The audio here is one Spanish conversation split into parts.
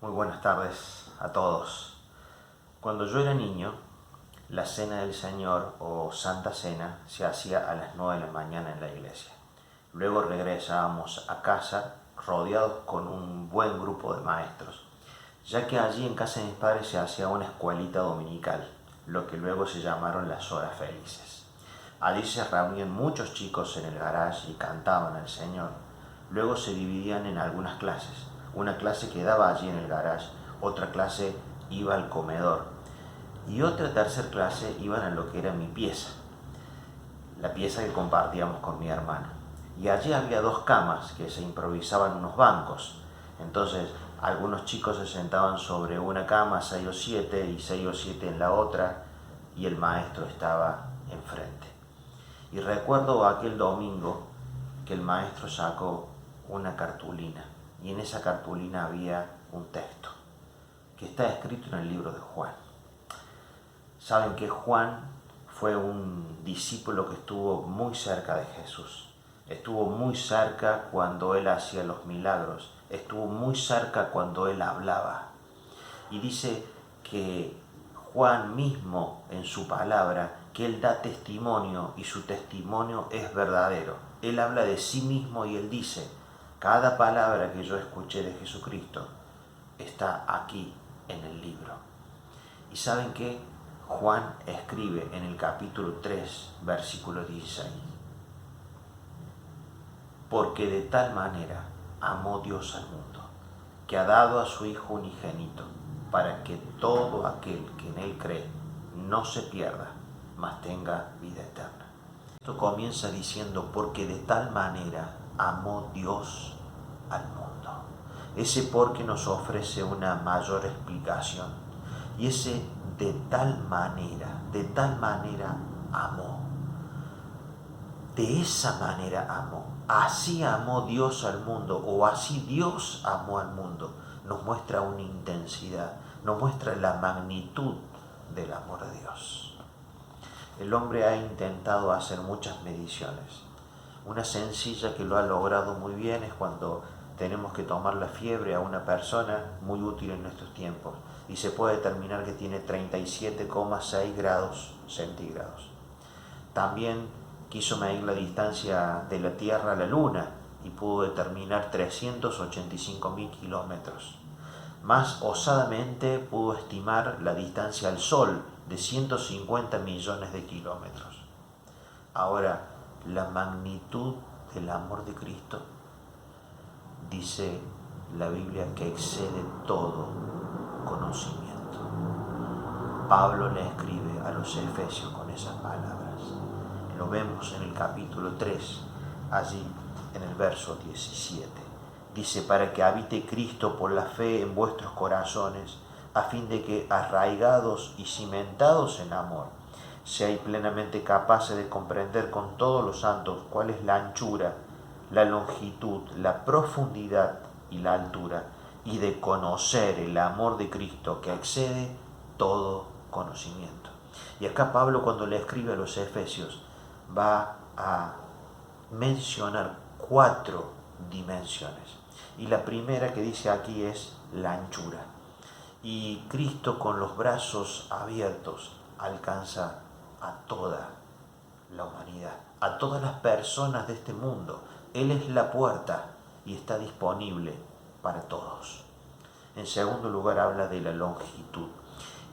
Muy buenas tardes a todos. Cuando yo era niño, la Cena del Señor o Santa Cena se hacía a las 9 de la mañana en la iglesia. Luego regresábamos a casa rodeados con un buen grupo de maestros, ya que allí en casa de mis padres se hacía una escuelita dominical, lo que luego se llamaron las horas felices. Allí se reunían muchos chicos en el garage y cantaban al Señor. Luego se dividían en algunas clases. Una clase quedaba allí en el garage, otra clase iba al comedor y otra tercera clase iban a lo que era mi pieza, la pieza que compartíamos con mi hermano. Y allí había dos camas que se improvisaban unos bancos. Entonces algunos chicos se sentaban sobre una cama, 6 o 7, y 6 o 7 en la otra, y el maestro estaba enfrente. Y recuerdo aquel domingo que el maestro sacó una cartulina, y en esa cartulina había un texto que está escrito en el libro de Juan. Saben que Juan fue un discípulo que estuvo muy cerca de Jesús. Estuvo muy cerca cuando él hacía los milagros. Estuvo muy cerca cuando él hablaba. Y dice que Juan mismo en su palabra, que él da testimonio y su testimonio es verdadero. Él habla de sí mismo y él dice, cada palabra que yo escuché de Jesucristo está aquí en el libro. ¿Y saben qué? Juan escribe en el capítulo 3, versículo 16. Porque de tal manera amó Dios al mundo, que ha dado a su Hijo unigénito, para que todo aquel que en Él cree no se pierda, mas tenga vida eterna. Esto comienza diciendo, porque de tal manera amó Dios al mundo. Ese porque nos ofrece una mayor explicación. Y ese de tal manera amó. De esa manera amó. Así amó Dios al mundo, o así Dios amó al mundo. Nos muestra una intensidad, nos muestra la magnitud del amor de Dios. El hombre ha intentado hacer muchas mediciones. Una sencilla que lo ha logrado muy bien es cuando tenemos que tomar la fiebre a una persona, muy útil en nuestros tiempos, y se puede determinar que tiene 37,6 grados centígrados. También quiso medir la distancia de la Tierra a la Luna y pudo determinar 385.000 kilómetros. Más osadamente pudo estimar la distancia al Sol de 150 millones de kilómetros. Ahora, la magnitud del amor de Cristo, dice la Biblia, que excede todo conocimiento. Pablo le escribe a los Efesios con esas palabras. Lo vemos en el capítulo 3, allí en el verso 17. Dice, para que habite Cristo por la fe en vuestros corazones, a fin de que, arraigados y cimentados en amor, seáis plenamente capaces de comprender con todos los santos cuál es la anchura, la longitud, la profundidad y la altura, y de conocer el amor de Cristo que excede todo conocimiento. Y acá Pablo, cuando le escribe a los Efesios, va a mencionar 4 dimensiones. Y la primera que dice aquí es la anchura. Y Cristo, con los brazos abiertos, alcanza a toda la humanidad, a todas las personas de este mundo. Él es la puerta y está disponible para todos. En segundo lugar, habla de la longitud.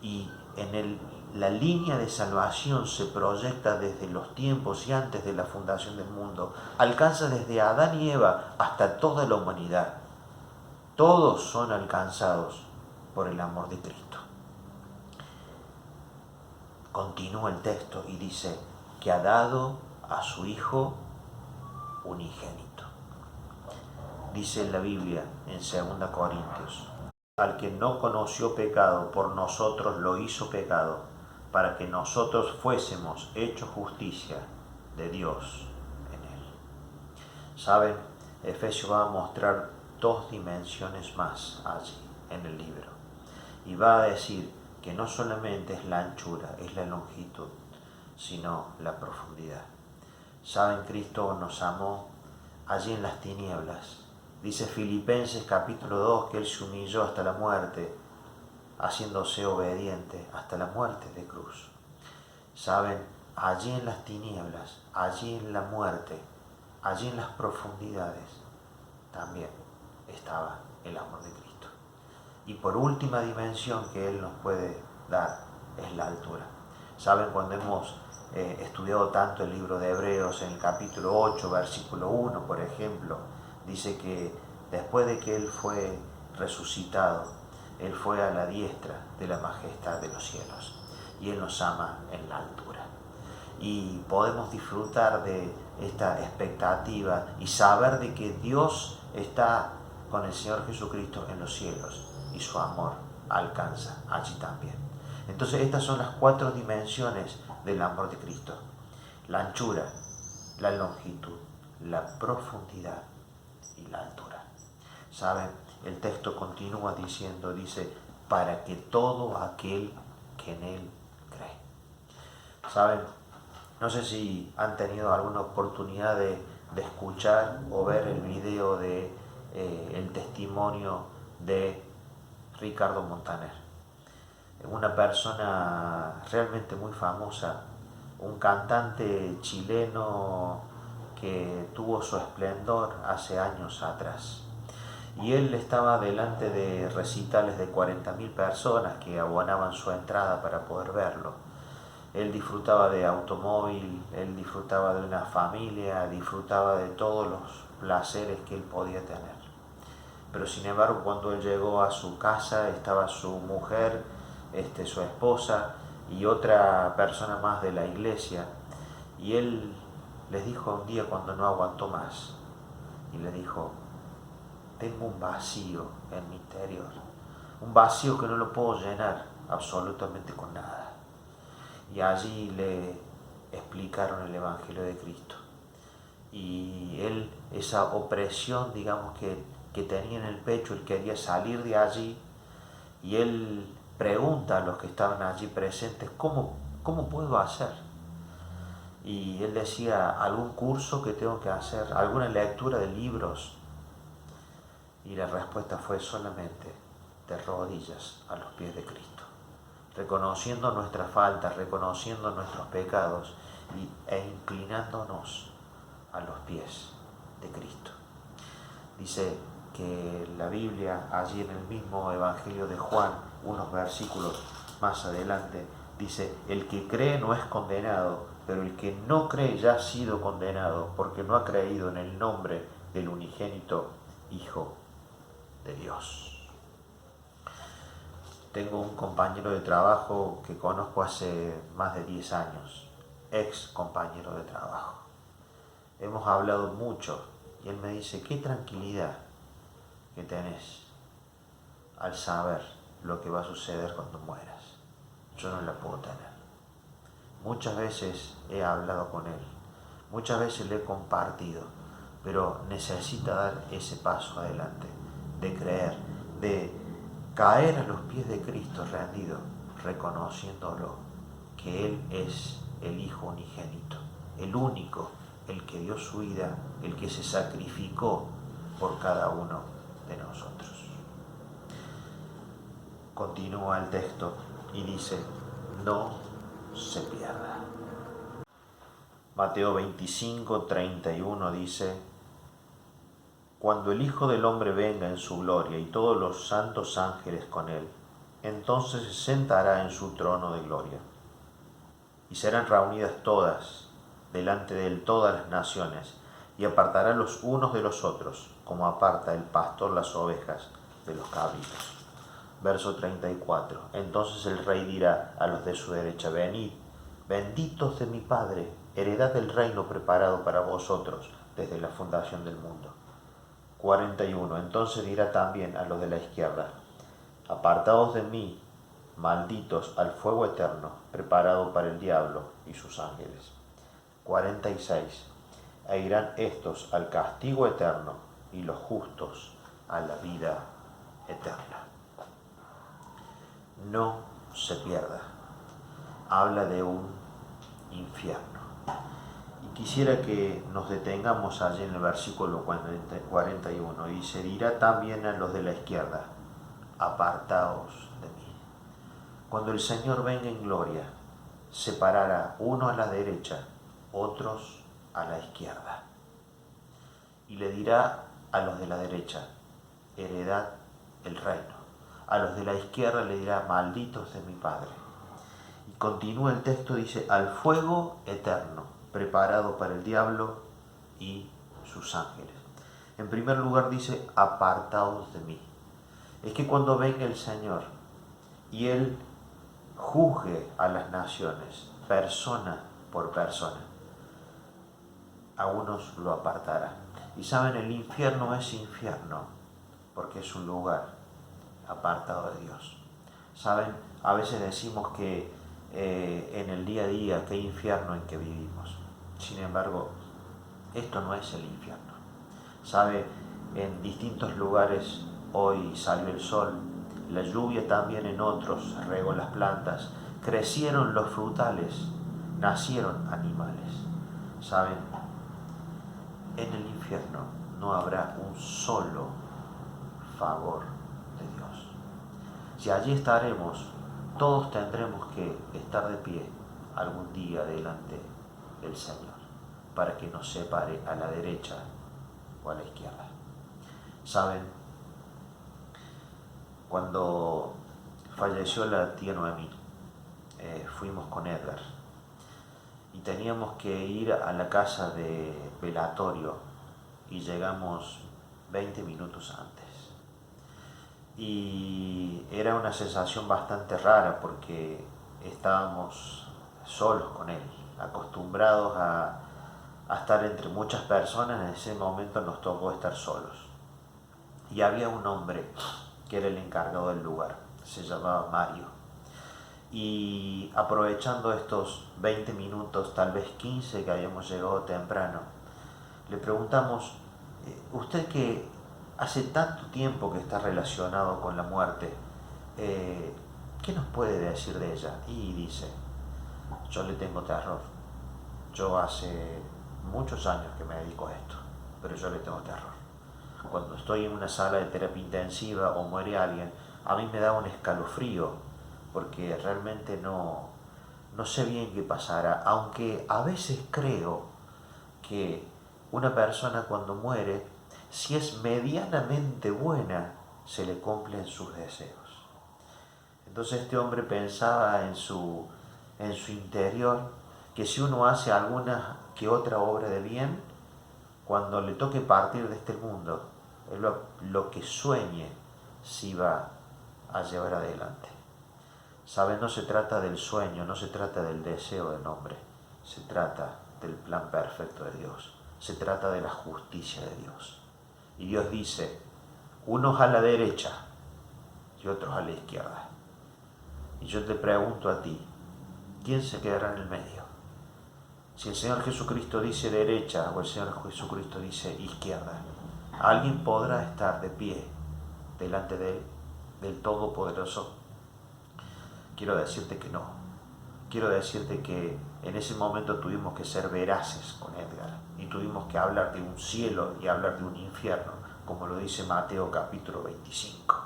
Y en la línea de salvación se proyecta desde los tiempos y antes de la fundación del mundo. Alcanza desde Adán y Eva hasta toda la humanidad. Todos son alcanzados por el amor de Cristo. Continúa el texto y dice que ha dado a su Hijo unigénito. Dice en la Biblia, en 2 Corintios, al que no conoció pecado, por nosotros lo hizo pecado, para que nosotros fuésemos hechos justicia de Dios en él. ¿Saben? Efesios va a mostrar 2 dimensiones más allí en el libro. Y va a decir que no solamente es la anchura, es la longitud, sino la profundidad. ¿Saben? Cristo nos amó allí en las tinieblas Dice Filipenses capítulo 2 que Él se humilló hasta la muerte, haciéndose obediente hasta la muerte de cruz. Saben, allí en las tinieblas, allí en la muerte, allí en las profundidades, también estaba el amor de Cristo. Y por última dimensión que Él nos puede dar es la altura. Saben, cuando hemos estudiado tanto el libro de Hebreos, en el capítulo 8, versículo 1, por ejemplo, dice que después de que Él fue resucitado, Él fue a la diestra de la majestad de los cielos y Él nos ama en la altura. Y podemos disfrutar de esta expectativa y saber de que Dios está con el Señor Jesucristo en los cielos y su amor alcanza allí también. Entonces estas son las 4 dimensiones del amor de Cristo: la anchura, la longitud, la profundidad y la altura. ¿Saben? El texto continúa diciendo, dice, para que todo aquel que en Él cree. ¿Saben? No sé si han tenido alguna oportunidad de escuchar o ver el video de el testimonio de Ricardo Montaner. Una persona realmente muy famosa, un cantante chileno que tuvo su esplendor hace años atrás. Y él estaba delante de recitales de 40.000 personas que abonaban su entrada para poder verlo. Él disfrutaba de automóvil, él disfrutaba de una familia, disfrutaba de todos los placeres que él podía tener. Pero sin embargo, cuando él llegó a su casa, estaba su mujer, su esposa y otra persona más de la iglesia. Y él les dijo un día cuando no aguantó más, y le dijo, tengo un vacío en mi interior, un vacío que no lo puedo llenar absolutamente con nada. Y allí le explicaron el Evangelio de Cristo. Y él, esa opresión, digamos, que tenía en el pecho, él quería salir de allí. Y él pregunta a los que estaban allí presentes, ¿cómo puedo hacer? Y él decía, ¿algún curso que tengo que hacer? ¿Alguna lectura de libros? Y la respuesta fue solamente de rodillas a los pies de Cristo, reconociendo nuestras faltas, reconociendo nuestros pecados e inclinándonos a los pies de Cristo. Dice que la Biblia, allí en el mismo Evangelio de Juan, unos versículos más adelante, dice, el que cree no es condenado, pero el que no cree ya ha sido condenado, porque no ha creído en el nombre del unigénito Hijo de Dios. Tengo un compañero de trabajo que conozco hace más de 10 años, ex compañero de trabajo. Hemos hablado mucho y él me dice, qué tranquilidad que tenés al saber lo que va a suceder cuando mueras. Yo no la puedo tener. Muchas veces he hablado con él, muchas veces le he compartido, pero necesita dar ese paso adelante, de creer, de caer a los pies de Cristo rendido, reconociéndolo, que Él es el Hijo unigénito, el único, el que dio su vida, el que se sacrificó por cada uno de nosotros. Continúa el texto y dice, no se pierda. Mateo 25, 31 dice, cuando el Hijo del Hombre venga en su gloria y todos los santos ángeles con él, entonces se sentará en su trono de gloria. Y serán reunidas todas, delante de él todas las naciones, y apartará los unos de los otros, como aparta el pastor las ovejas de los cabritos. Verso 34. Entonces el rey dirá a los de su derecha, venid, benditos de mi Padre, heredad del reino preparado para vosotros desde la fundación del mundo. 41. Entonces dirá también a los de la izquierda, apartaos de mí, malditos, al fuego eterno, preparado para el diablo y sus ángeles. 46. E irán estos al castigo eterno y los justos a la vida eterna. No se pierda. Habla de un infierno. Y quisiera que nos detengamos allí en el versículo 41. Y se dirá también a los de la izquierda: apartaos de mí. Cuando el Señor venga en gloria, separará uno a la derecha, otros a la izquierda. Y le dirá a los de la derecha: heredad el reino. A los de la izquierda le dirá: malditos de mi Padre. Y continúa el texto, dice: al fuego eterno, preparado para el diablo y sus ángeles. En primer lugar dice: apartaos de mí. Es que cuando venga el Señor y Él juzgue a las naciones, persona por persona, a unos lo apartará. Y saben, el infierno es infierno porque es un lugar apartado de Dios. Saben, a veces decimos que en el día a día, qué infierno en que vivimos. Sin embargo, esto no es el infierno. Sabe, en distintos lugares hoy salió el sol, la lluvia también en otros regó las plantas, crecieron los frutales, nacieron animales. Saben, en el infierno no habrá un solo favor de Dios. Si allí estaremos, todos tendremos que estar de pie algún día delante del Señor para que nos separe a la derecha o a la izquierda. Saben, cuando falleció la tía Noemí, fuimos con Edgar y teníamos que ir a la casa de velatorio y llegamos 20 minutos antes. Y era una sensación bastante rara porque estábamos solos con él, acostumbrados a estar entre muchas personas. En ese momento nos tocó estar solos. Y había un hombre que era el encargado del lugar, se llamaba Mario. Y aprovechando estos 20 minutos, tal vez 15 que habíamos llegado temprano, le preguntamos: usted que hace tanto tiempo que está relacionado con la muerte, ¿qué nos puede decir de ella? Y dice: yo le tengo terror. Yo hace muchos años que me dedico a esto, pero yo le tengo terror. Cuando estoy en una sala de terapia intensiva o muere alguien, a mí me da un escalofrío, porque realmente no sé bien qué pasará, aunque a veces creo que una persona cuando muere, si es medianamente buena, se le cumplen sus deseos. Entonces este hombre pensaba en su interior que si uno hace alguna que otra obra de bien, cuando le toque partir de este mundo, es lo que sueñe si va a llevar adelante. ¿Saben? No se trata del sueño, no se trata del deseo del hombre, se trata del plan perfecto de Dios, se trata de la justicia de Dios. Y Dios dice: unos a la derecha y otros a la izquierda. Y yo te pregunto a ti, ¿quién se quedará en el medio? Si el Señor Jesucristo dice derecha o el Señor Jesucristo dice izquierda, ¿alguien podrá estar de pie delante de Él, del Todopoderoso? Quiero decirte que no. Quiero decirte que en ese momento tuvimos que ser veraces con Edgar y tuvimos que hablar de un cielo y hablar de un infierno, como lo dice Mateo capítulo 25.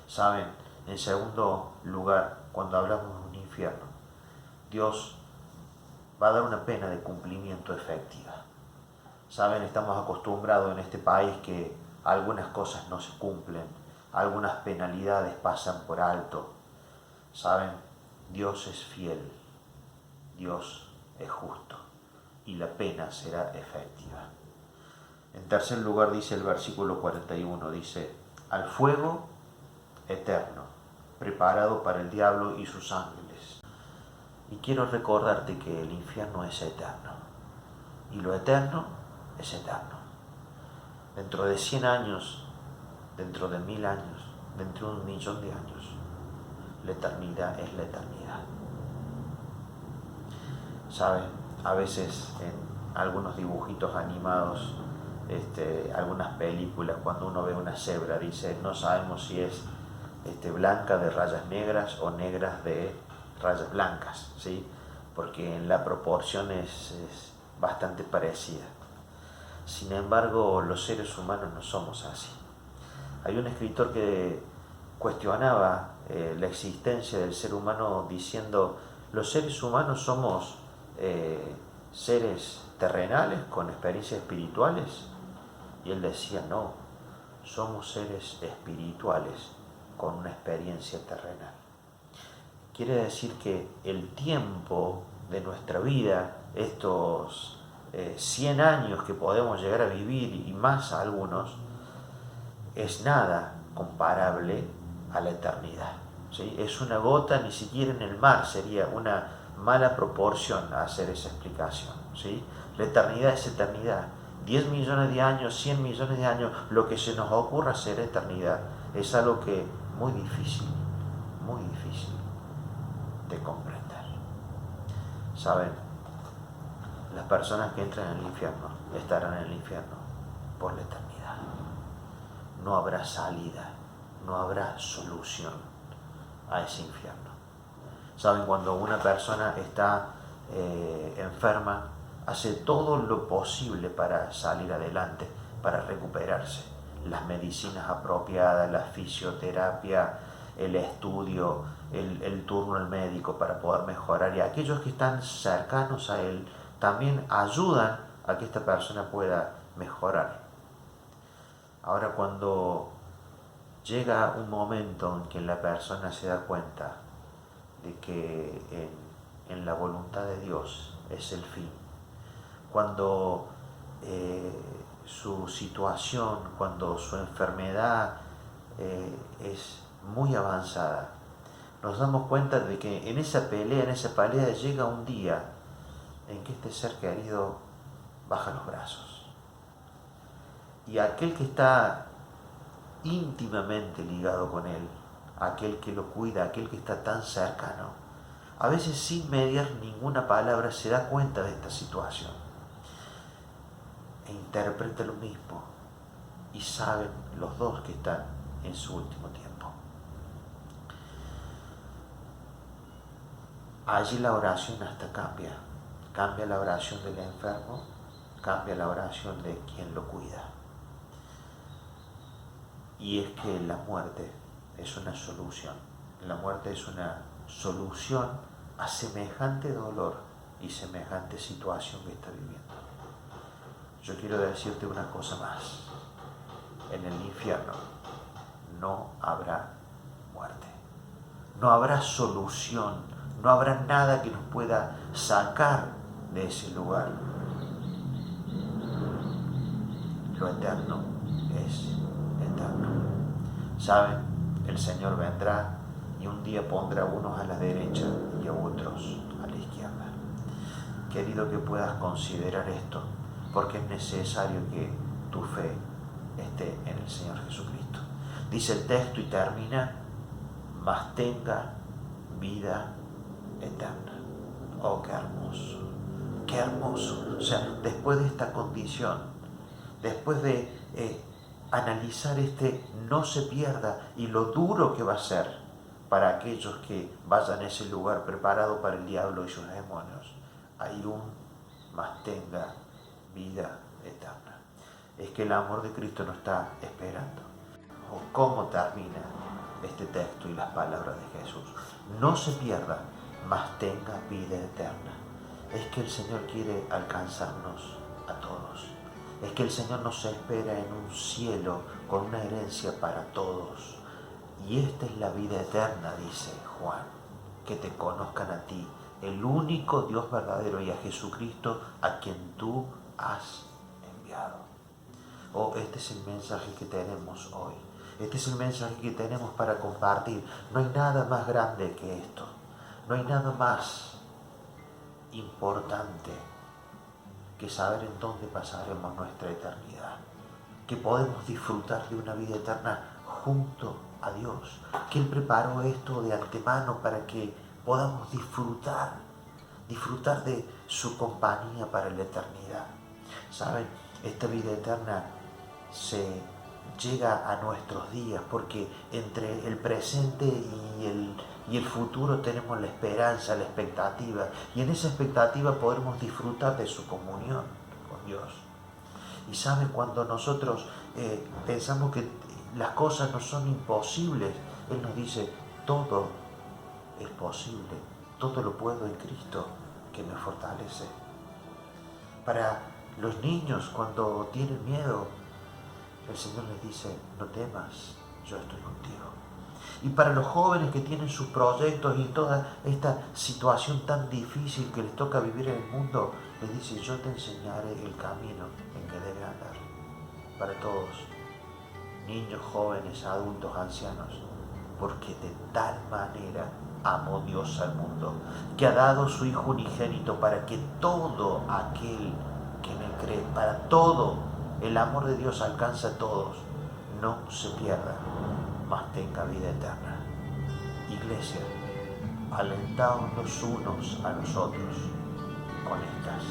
Saben, en segundo lugar, cuando hablamos de un infierno, Dios va a dar una pena de cumplimiento efectiva. Saben, estamos acostumbrados en este país que algunas cosas no se cumplen, algunas penalidades pasan por alto. Saben, Dios es fiel, Dios es justo y la pena será efectiva. En tercer lugar dice el versículo 41, dice: al fuego eterno, preparado para el diablo y sus ángeles. Y quiero recordarte que el infierno es eterno y lo eterno es eterno. Dentro de 100 años, dentro de 1000 años, dentro de 1.000.000 de años, la eternidad es la eternidad. ¿Saben? A veces en algunos dibujitos animados, algunas películas, cuando uno ve una cebra, dice: no sabemos si es blanca de rayas negras o negras de rayas blancas, ¿sí? porque en la proporción es bastante parecida. Sin embargo, los seres humanos no somos así. Hay un escritor que cuestionaba la existencia del ser humano diciendo: los seres humanos somos seres terrenales con experiencias espirituales. Y él decía: no, somos seres espirituales con una experiencia terrenal. Quiere decir que el tiempo de nuestra vida, estos 100 años que podemos llegar a vivir y más algunos, es nada comparable a la eternidad, ¿sí? Es una gota ni siquiera en el mar, sería una mala proporción hacer esa explicación, ¿sí? La eternidad es eternidad. 10 millones de años, 100 millones de años, lo que se nos ocurra ser eternidad, es algo que muy difícil de comprender. ¿Saben? Las personas que entran en el infierno estarán en el infierno por la eternidad. No habrá salida, no habrá solución a ese infierno. ¿Saben? Cuando una persona está enferma, hace todo lo posible para salir adelante, para recuperarse. Las medicinas apropiadas, la fisioterapia, el estudio, el turno al médico para poder mejorar. Y aquellos que están cercanos a él también ayudan a que esta persona pueda mejorar. Ahora, cuando llega un momento en que la persona se da cuenta de que en la voluntad de Dios es el fin, cuando su situación, cuando su enfermedad es muy avanzada, nos damos cuenta de que en esa pelea llega un día en que este ser querido baja los brazos. Y aquel que está íntimamente ligado con él, aquel que lo cuida, aquel que está tan cercano, a veces sin mediar ninguna palabra se da cuenta de esta situación e interpreta lo mismo, y saben los dos que están en su último tiempo. Allí la oración hasta cambia la oración del enfermo, cambia la oración de quien lo cuida. Y es que la muerte es una solución. La muerte es una solución a semejante dolor y semejante situación que está viviendo. Yo quiero decirte una cosa más. En el infierno no habrá muerte. No habrá solución. No habrá nada que nos pueda sacar de ese lugar. Lo eterno es eterno. ¿Saben? El Señor vendrá y un día pondrá a unos a la derecha y a otros a la izquierda. Querido, que puedas considerar esto, porque es necesario que tu fe esté en el Señor Jesucristo. Dice el texto y termina: mas tenga vida eterna. Oh, qué hermoso, qué hermoso. O sea, después de esta condición, después de analizar no se pierda y lo duro que va a ser para aquellos que vayan a ese lugar preparado para el diablo y sus demonios, hay mas tenga vida eterna. Es que el amor de Cristo nos está esperando. O cómo termina este texto y las palabras de Jesús: no se pierda, mas tenga vida eterna. Es que el Señor quiere alcanzarnos a todos. Es que el Señor nos espera en un cielo con una herencia para todos. Y esta es la vida eterna, dice Juan, que te conozcan a ti, el único Dios verdadero, y a Jesucristo a quien tú has enviado. Oh, este es el mensaje que tenemos hoy. Este es el mensaje que tenemos para compartir. No hay nada más grande que esto. No hay nada más importante que saber en dónde pasaremos nuestra eternidad, que podemos disfrutar de una vida eterna junto a Dios, que Él preparó esto de antemano para que podamos disfrutar de su compañía para la eternidad. ¿Saben? Esta vida eterna se llega a nuestros días, porque entre el presente y el futuro tenemos la esperanza, la expectativa, y en esa expectativa podremos disfrutar de su comunión con Dios. Y sabe, cuando nosotros pensamos que las cosas no son imposibles, Él nos dice, todo es posible, todo lo puedo en Cristo que me fortalece. Para los niños, cuando tienen miedo, el Señor les dice, no temas, yo estoy contigo. Y para los jóvenes que tienen sus proyectos y toda esta situación tan difícil que les toca vivir en el mundo, les dice, yo te enseñaré el camino en que deben andar. Para todos, niños, jóvenes, adultos, ancianos, porque de tal manera amó Dios al mundo, que ha dado su Hijo unigénito para que todo aquel que en Él cree, para todo, el amor de Dios alcanza a todos, no se pierda, mas tenga vida eterna. Iglesia, alentaos los unos a los otros con estas